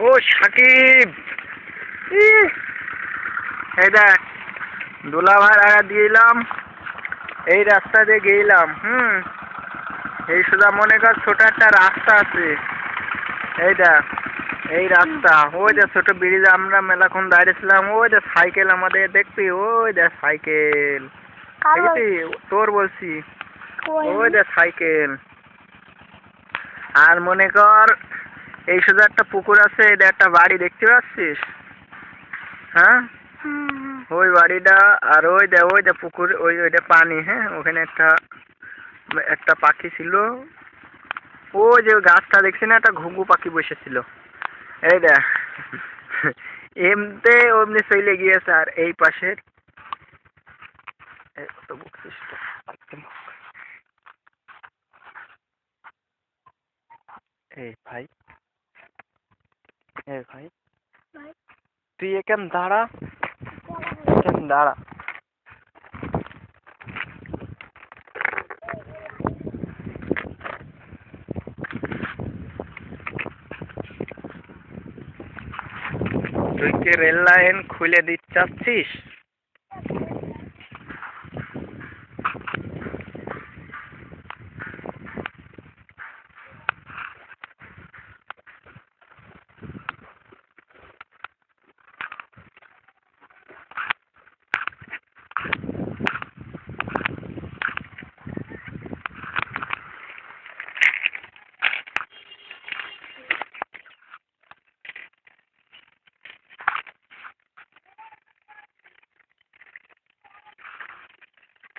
ও সাকিব, এই দেখ দোলাভাই আগা দিলাম, এই রাস্তা দিয়ে গেলাম। এই সোজা মনে কর ছোট একটা রাস্তা আছে, এই দেখ এই রাস্তা, ওই যে ছোট ব্রিজ, আমরা মেলাক্ষণ দাঁড়িয়েছিলাম, ওই যে সাইকেল আমাদের দেখবি, ওই দেখ সাইকেল দেখেছি তোর বলছি, ওই দেখ সাইকেল। আর মনে কর এই সোজা একটা পুকুর আছে, এটা একটা বাড়ি দেখতে পাচ্ছিস? হ্যাঁ, ওই বাড়িটা, আর ওই দে পুকুর, ওইটা পানি। হ্যাঁ, ওখানে একটা একটা পাখি ছিল, ওই যে গাছটা দেখছি না, একটা ঘুঘু পাখি বসেছিল, এই দেখ এমতে অমনি চলে গিয়েছে। আর এই পাশের এই ভাই, এই ভাই তুই এখান দাঁড়া, এখান দাঁড়া। তুই কি রেল লাইন খুলে দিতে চাচ্ছিস?